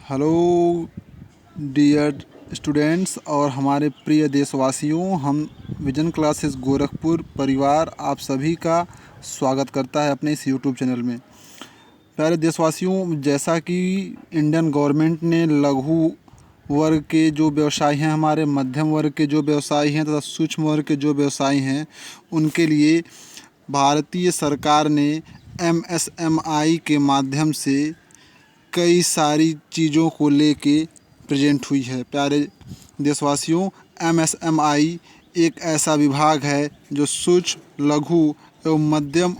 Hello dear students और हमारे प्रिय देशवासियों, हम विजन क्लासेस गोरखपुर परिवार आप सभी का स्वागत करता है अपने इस यूट्यूब चैनल में। प्यारे देशवासियों, जैसा कि इंडियन गवर्नमेंट ने लघु वर्ग के जो व्यवसायी हैं, हमारे मध्यम वर्ग के जो व्यवसायी हैं तथा सूक्ष्म वर्ग के जो व्यवसायी हैं, उनके लिए भारतीय सरकार ने एमएसएमई के माध्यम से कई सारी चीज़ों को लेके प्रेजेंट हुई है। प्यारे देशवासियों, एमएसएमई एक ऐसा विभाग है जो सूक्ष्म लघु एवं मध्यम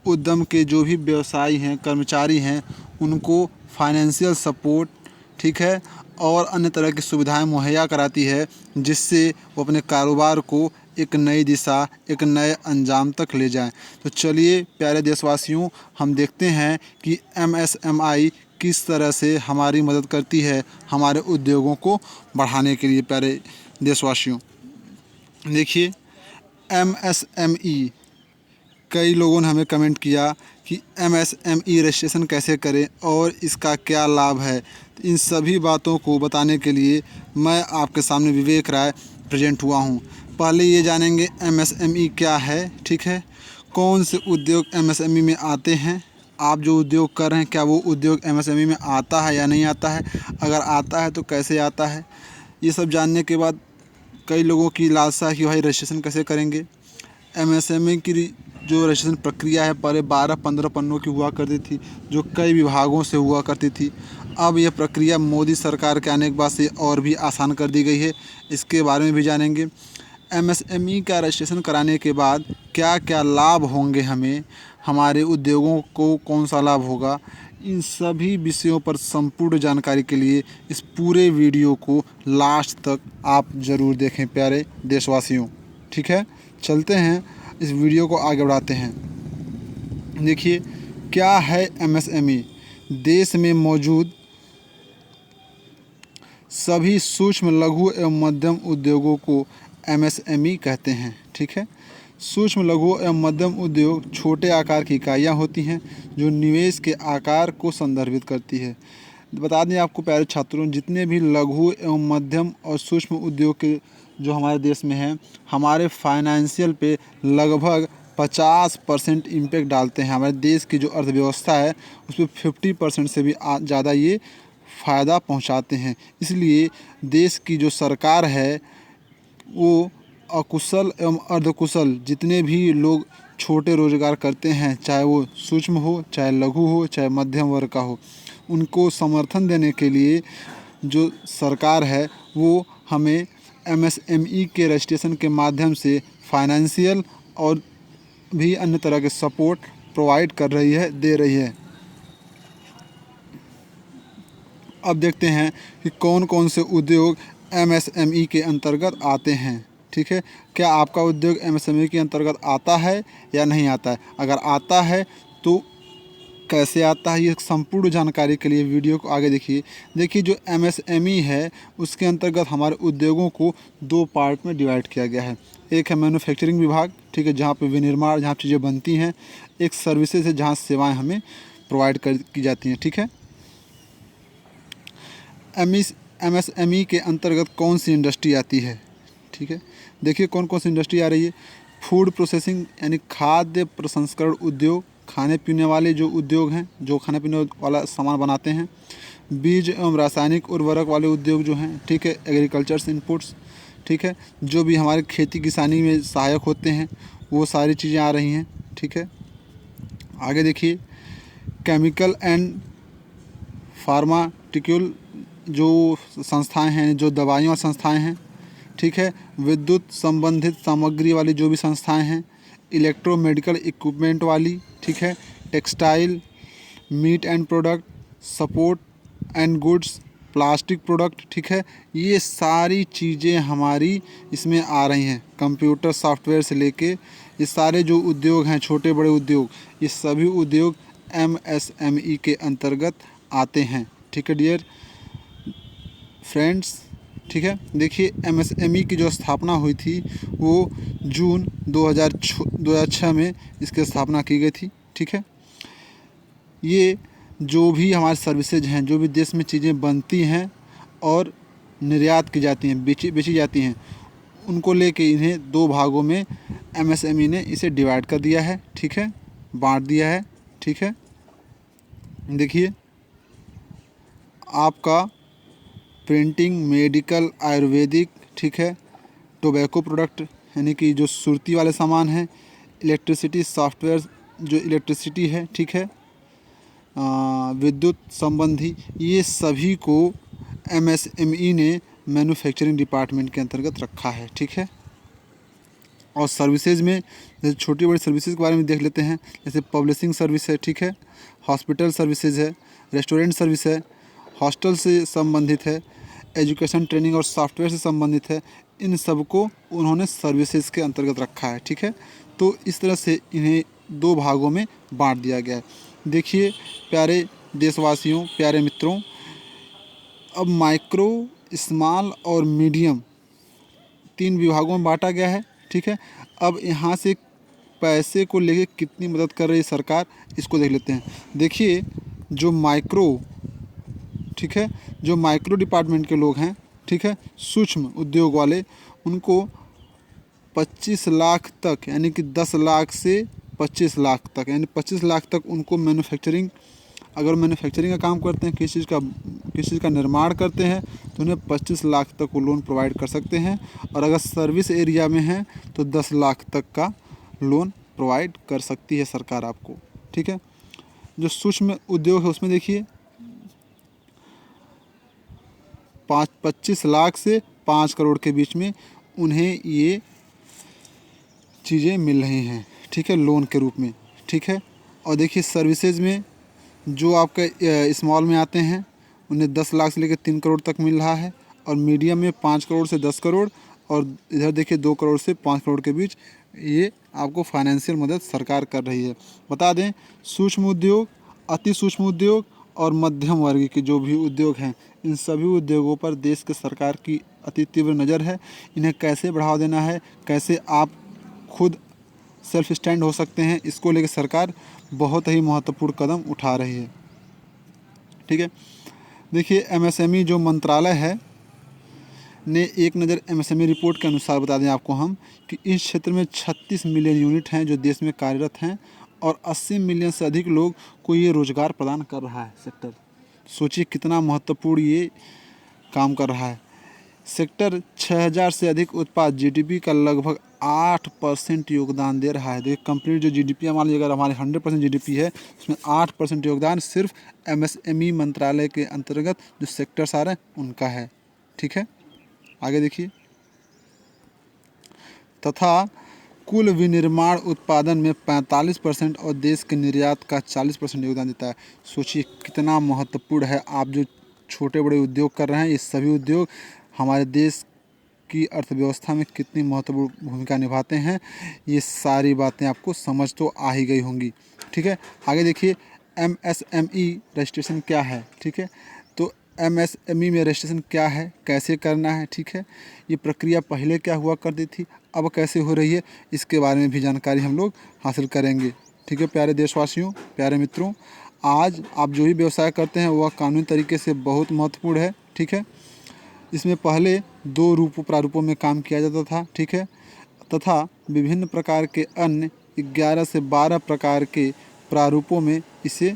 उद्यम के जो भी व्यवसायी हैं, कर्मचारी हैं, उनको फाइनेंशियल सपोर्ट, ठीक है, और अन्य तरह की सुविधाएं मुहैया कराती है, जिससे वो अपने कारोबार को एक नई दिशा, एक नए अंजाम तक ले जाएं। तो चलिए प्यारे देशवासियों, हम देखते हैं कि एमएसएमई किस तरह से हमारी मदद करती है हमारे उद्योगों को बढ़ाने के लिए। प्यारे देशवासियों, देखिए, एमएसएमई, कई लोगों ने हमें कमेंट किया कि एमएसएमई रजिस्ट्रेशन कैसे करें और इसका क्या लाभ है। तो इन सभी बातों को बताने के लिए मैं आपके सामने विवेक राय प्रेजेंट हुआ हूँ। पहले ये जानेंगे एमएसएमई क्या है, ठीक है, कौन से उद्योग एमएसएमई में आते हैं, आप जो उद्योग कर रहे हैं क्या वो उद्योग एमएसएमई में आता है या नहीं आता है, अगर आता है तो कैसे आता है। ये सब जानने के बाद कई लोगों की लालसा है कि भाई रजिस्ट्रेशन कैसे करेंगे। एमएसएमई की जो रजिस्ट्रेशन प्रक्रिया है पहले 12-15 पन्नों की हुआ करती थी, जो कई विभागों से हुआ करती थी। अब यह प्रक्रिया मोदी सरकार के आने के बाद से और भी आसान कर दी गई है। इसके बारे में भी जानेंगे। एमएसएमई का रजिस्ट्रेशन कराने के बाद क्या क्या लाभ होंगे हमें, हमारे उद्योगों को कौन सा लाभ होगा, इन सभी विषयों पर संपूर्ण जानकारी के लिए इस पूरे वीडियो को लास्ट तक आप ज़रूर देखें प्यारे देशवासियों, ठीक है। चलते हैं, इस वीडियो को आगे बढ़ाते हैं। देखिए, क्या है एमएसएमई। देश में मौजूद सभी सूक्ष्म लघु एवं मध्यम उद्योगों को एमएसएमई कहते हैं, ठीक है। सूक्ष्म लघु एवं मध्यम उद्योग छोटे आकार की इकाइयाँ होती हैं जो निवेश के आकार को संदर्भित करती है। बता दें आपको प्यारे छात्रों, जितने भी लघु एवं मध्यम और सूक्ष्म उद्योग के जो हमारे देश में हैं, हमारे फाइनेंशियल पे लगभग 50% इम्पैक्ट डालते हैं। हमारे देश की जो अर्थव्यवस्था है उस पर 50% से भी ज़्यादा ये फ़ायदा पहुंचाते हैं। इसलिए देश की जो सरकार है वो अकुशल एवं अर्धकुशल जितने भी लोग छोटे रोजगार करते हैं, चाहे वो सूक्ष्म हो, चाहे लघु हो, चाहे मध्यम वर्ग का हो, उनको समर्थन देने के लिए जो सरकार है वो हमें एमएसएमई के रजिस्ट्रेशन के माध्यम से फाइनेंशियल और भी अन्य तरह के सपोर्ट प्रोवाइड कर रही है, दे रही है। अब देखते हैं कि कौन कौन से उद्योग एमएसएमई के अंतर्गत आते हैं, ठीक है। क्या आपका उद्योग एमएसएमई के अंतर्गत आता है या नहीं आता है, अगर आता है तो कैसे आता है, ये संपूर्ण जानकारी के लिए वीडियो को आगे देखिए। देखिए, जो एमएसएमई है उसके अंतर्गत हमारे उद्योगों को 2 पार्ट में डिवाइड किया गया है। एक है मैन्युफैक्चरिंग विभाग, ठीक है, जहाँ पे विनिर्माण, जहाँ चीज़ें बनती हैं। एक सर्विसेज है, जहाँ सेवाएं हमें प्रोवाइड की जाती हैं, ठीक है। एमएसएमई के अंतर्गत कौन सी इंडस्ट्री आती है, ठीक है। देखिए कौन कौन सी इंडस्ट्री आ रही है। फूड प्रोसेसिंग यानी खाद्य प्रसंस्करण उद्योग, खाने पीने वाले जो उद्योग हैं, जो खाने पीने वाला सामान बनाते हैं। बीज एवं रासायनिक उर्वरक वाले उद्योग जो हैं, ठीक है, एग्रीकल्चर्स इनपुट्स, ठीक है, जो भी हमारी खेती किसानी में सहायक होते हैं, वो सारी चीज़ें आ रही हैं, ठीक है। आगे देखिए, केमिकल एंड फार्माटिक्यूल जो संस्थाएं हैं, जो दवाइयों संस्थाएं हैं, ठीक है, विद्युत संबंधित सामग्री वाली जो भी संस्थाएं हैं, इलेक्ट्रो मेडिकल इक्विपमेंट वाली, ठीक है, textile, meat and product, support and goods, plastic product, ठीक है, ये सारी चीज़ें हमारी इसमें आ रही हैं। कंप्यूटर सॉफ्टवेयर से लेके ये सारे जो उद्योग हैं, छोटे बड़े उद्योग, ये सभी उद्योग एमएसएमई के अंतर्गत आते हैं, ठीक है डियर फ्रेंड्स, ठीक है। देखिए, एमएसएमई की जो स्थापना हुई थी वो जून 2006 में इसकी स्थापना की गई थी, ठीक है। ये जो भी हमारे सर्विसेज हैं, जो भी देश में चीज़ें बनती हैं और निर्यात की जाती हैं, बेची जाती हैं, उनको लेके इन्हें दो भागों में एमएसएमई ने इसे डिवाइड कर दिया है, ठीक है, बांट दिया है, ठीक है। देखिए आपका प्रिंटिंग, मेडिकल, आयुर्वेदिक, ठीक है, टोबैको प्रोडक्ट यानी कि जो सुर्ती वाले सामान हैं, इलेक्ट्रिसिटी सॉफ्टवेयर जो इलेक्ट्रिसिटी है, ठीक है, विद्युत संबंधी, ये सभी को एमएसएमई ने मैन्युफैक्चरिंग डिपार्टमेंट के अंतर्गत रखा है, ठीक है। और सर्विसेज में जैसे छोटी बड़ी सर्विसेज के बारे में देख लेते हैं, जैसे पब्लिशिंग सर्विस है, ठीक है, हॉस्पिटल सर्विसेज है, रेस्टोरेंट सर्विस है, हॉस्टल से संबंधित है, एजुकेशन ट्रेनिंग और सॉफ्टवेयर से संबंधित है। इन सबको उन्होंने सर्विसेज के अंतर्गत रखा है, ठीक है। तो इस तरह से इन्हें दो भागों में बांट दिया गया है। देखिए प्यारे देशवासियों, प्यारे मित्रों, अब माइक्रो, स्मॉल और मीडियम तीन विभागों में बांटा गया है, ठीक है। अब यहाँ से पैसे को लेके कितनी मदद कर रही है सरकार, इसको देख लेते हैं। देखिए जो माइक्रो, ठीक है, जो माइक्रो डिपार्टमेंट के लोग हैं, ठीक है, सूक्ष्म उद्योग वाले, उनको 25 लाख तक यानी कि 10 लाख से 25 लाख तक यानी 25 लाख तक उनको मैन्युफैक्चरिंग, अगर मैन्युफैक्चरिंग का काम करते हैं, किसी चीज़ का निर्माण करते हैं, तो उन्हें 25 लाख तक वो लोन प्रोवाइड कर सकते हैं। और अगर सर्विस एरिया में है तो 10 लाख तक का लोन प्रोवाइड कर सकती है सरकार आपको, ठीक है। जो सूक्ष्म उद्योग है उसमें देखिए 25 लाख से 5 करोड़ के बीच में उन्हें ये चीज़ें मिल रही हैं, ठीक है, लोन के रूप में, ठीक है। और देखिए सर्विसेज में जो आपका स्मॉल में आते हैं उन्हें 10 लाख से लेकर 3 करोड़ तक मिल रहा है, और मीडियम में 5 करोड़ से 10 करोड़, और इधर देखिए 2 करोड़ से 5 करोड़ के बीच ये आपको फाइनेंशियल मदद सरकार कर रही है। बता दें सूक्ष्म उद्योग, अति सूक्ष्म उद्योग और मध्यम वर्ग के जो भी उद्योग हैं, इन सभी उद्योगों पर देश के सरकार की अति तीव्र नज़र है। इन्हें कैसे बढ़ावा देना है, कैसे आप खुद सेल्फ स्टैंड हो सकते हैं, इसको लेकर सरकार बहुत ही महत्वपूर्ण कदम उठा रही है, ठीक है। देखिए एमएसएमई जो मंत्रालय है ने एक नज़र एमएसएमई रिपोर्ट के अनुसार बता दें आपको हम कि इस क्षेत्र में 36 मिलियन यूनिट हैं जो देश में कार्यरत हैं, और 80 मिलियन से अधिक लोग को ये रोज़गार प्रदान कर रहा है सेक्टर। सोचिए कितना महत्वपूर्ण ये काम कर रहा है। सेक्टर 6000 से अधिक उत्पाद जीडीपी का लगभग 8% योगदान दे रहा है। देखिए कंप्लीट जो जीडीपी मान लीजिए अगर हमारे 100% जीडीपी है, उसमें 8% योगदान सिर्फ एमएसएमई मंत्रालय के अंतर्गत जो सेक्टर्स आ रहे हैं उनका है, ठीक है। आगे देखिए, तथा कुल विनिर्माण उत्पादन में 45% और देश के निर्यात का 40% योगदान देता है। सोचिए कितना महत्वपूर्ण है। आप जो छोटे बड़े उद्योग कर रहे हैं, ये सभी उद्योग हमारे देश की अर्थव्यवस्था में कितनी महत्वपूर्ण भूमिका निभाते हैं, ये सारी बातें आपको समझ तो आ ही गई होंगी, ठीक है। आगे देखिए एमएसएमई रजिस्ट्रेशन क्या है, ठीक है। तो एमएसएमई में रजिस्ट्रेशन क्या है, कैसे करना है, ठीक है। ये प्रक्रिया पहले क्या हुआ करती थी, अब कैसे हो रही है, इसके बारे में भी जानकारी हम लोग हासिल करेंगे, ठीक है। प्यारे देशवासियों, प्यारे मित्रों, आज आप जो भी व्यवसाय करते हैं वह कानूनी तरीके से बहुत महत्वपूर्ण है, ठीक है। इसमें पहले 2 प्रारूपों में काम किया जाता था, ठीक है, तथा विभिन्न प्रकार के अन्य 11 से 12 प्रकार के प्रारूपों में इसे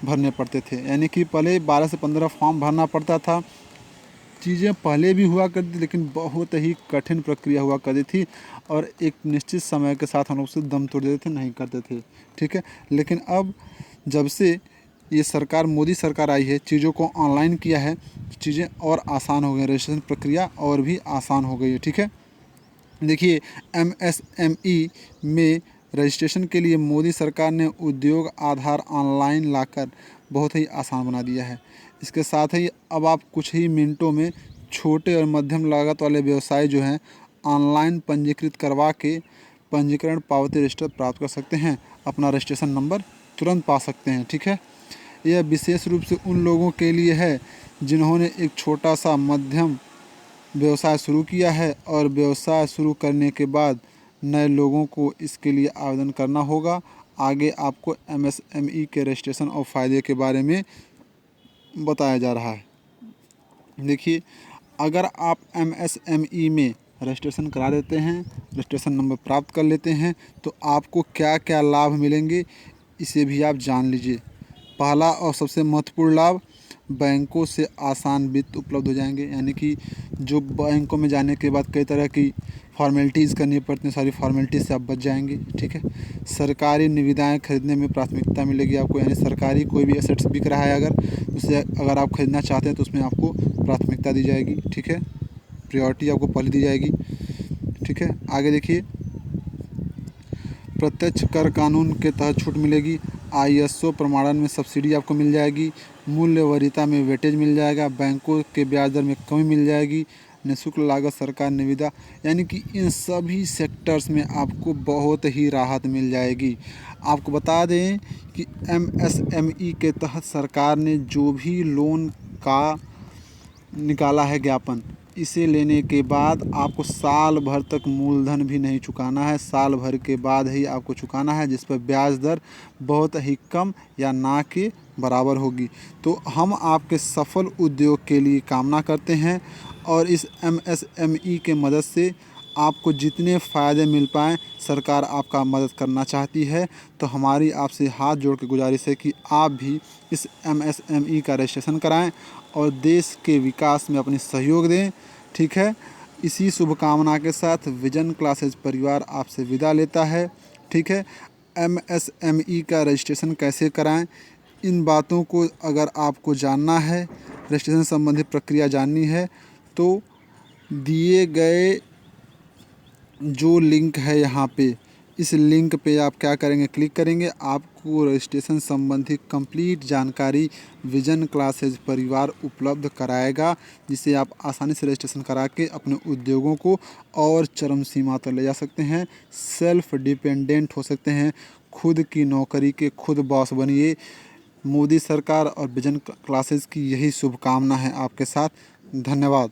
भरने पड़ते थे। यानी कि पहले 12 से 15 फॉर्म भरना पड़ता था। चीज़ें पहले भी हुआ करती थी, लेकिन बहुत ही कठिन प्रक्रिया हुआ करती थी, और एक निश्चित समय के साथ हम लोग से दम तोड़ देते थे, नहीं करते थे, ठीक है। लेकिन अब जब से ये सरकार, मोदी सरकार आई है, चीज़ों को ऑनलाइन किया है, चीज़ें और आसान हो गई, रजिस्ट्रेशन प्रक्रिया और भी आसान हो गई है, ठीक है। देखिए एमएसएमई में रजिस्ट्रेशन के लिए मोदी सरकार ने उद्योग आधार ऑनलाइन लाकर बहुत ही आसान बना दिया है। इसके साथ ही अब आप कुछ ही मिनटों में छोटे और मध्यम लागत वाले व्यवसाय जो हैं ऑनलाइन पंजीकृत करवा के पंजीकरण पावती रजिस्टर प्राप्त कर सकते हैं, अपना रजिस्ट्रेशन नंबर तुरंत पा सकते हैं, ठीक है। यह विशेष रूप से उन लोगों के लिए है जिन्होंने एक छोटा सा मध्यम व्यवसाय शुरू किया है, और व्यवसाय शुरू करने के बाद नए लोगों को इसके लिए आवेदन करना होगा। आगे आपको MSME के रजिस्ट्रेशन और फ़ायदे के बारे में बताया जा रहा है। देखिए, अगर आप MSME में रजिस्ट्रेशन करा देते हैं, रजिस्ट्रेशन नंबर प्राप्त कर लेते हैं, तो आपको क्या क्या लाभ मिलेंगे इसे भी आप जान लीजिए। पहला और सबसे महत्वपूर्ण लाभ, बैंकों से आसान वित्त उपलब्ध हो जाएंगे। यानी कि जो बैंकों में जाने के बाद कई तरह की फॉर्मेलिटीज़ करनी पड़ती हैं, सारी फॉर्मेलिटीज़ से आप बच जाएंगे। ठीक है। सरकारी निविदाएं खरीदने में प्राथमिकता मिलेगी आपको। यानी सरकारी कोई भी एसेट्स बिक रहा है अगर, उसे अगर आप खरीदना चाहते हैं तो उसमें आपको प्राथमिकता दी जाएगी। ठीक है, प्रायोरिटी आपको पहले दी जाएगी। ठीक है, आगे देखिए, प्रत्यक्ष कर कानून के तहत छूट मिलेगी। ISO प्रमाणन में सब्सिडी आपको मिल जाएगी। मूल्य वरीयता में वेटेज मिल जाएगा। बैंकों के ब्याज दर में कमी मिल जाएगी। निःशुल्क लागत सरकार निविदा, यानी कि इन सभी सेक्टर्स में आपको बहुत ही राहत मिल जाएगी। आपको बता दें कि MSME के तहत सरकार ने जो भी लोन का निकाला है ज्ञापन, इसे लेने के बाद आपको साल भर तक मूलधन भी नहीं चुकाना है। साल भर के बाद ही आपको चुकाना है, जिस पर ब्याज दर बहुत ही कम या ना के बराबर होगी। तो हम आपके सफल उद्योग के लिए कामना करते हैं और इस MSME के मदद से आपको जितने फ़ायदे मिल पाएँ, सरकार आपका मदद करना चाहती है। तो हमारी आपसे हाथ जोड़ के गुजारिश है कि आप भी इस MSME का रजिस्ट्रेशन कराएं और देश के विकास में अपनी सहयोग दें। ठीक है, इसी शुभकामना के साथ विजन क्लासेज परिवार आपसे विदा लेता है। ठीक है, MSME का रजिस्ट्रेशन कैसे कराएं, इन बातों को अगर आपको जानना है, रजिस्ट्रेशन संबंधी प्रक्रिया जाननी है, तो दिए गए जो लिंक है यहाँ पे, इस लिंक पे आप क्या करेंगे, क्लिक करेंगे। आपको रजिस्ट्रेशन संबंधी कंप्लीट जानकारी विजन क्लासेज परिवार उपलब्ध कराएगा, जिससे आप आसानी से रजिस्ट्रेशन करा के अपने उद्योगों को और चरम सीमा तक ले जा सकते हैं। सेल्फ डिपेंडेंट हो सकते हैं। खुद की नौकरी के खुद बॉस बनिए। मोदी सरकार और विजन क्लासेज की यही शुभकामना है आपके साथ। धन्यवाद।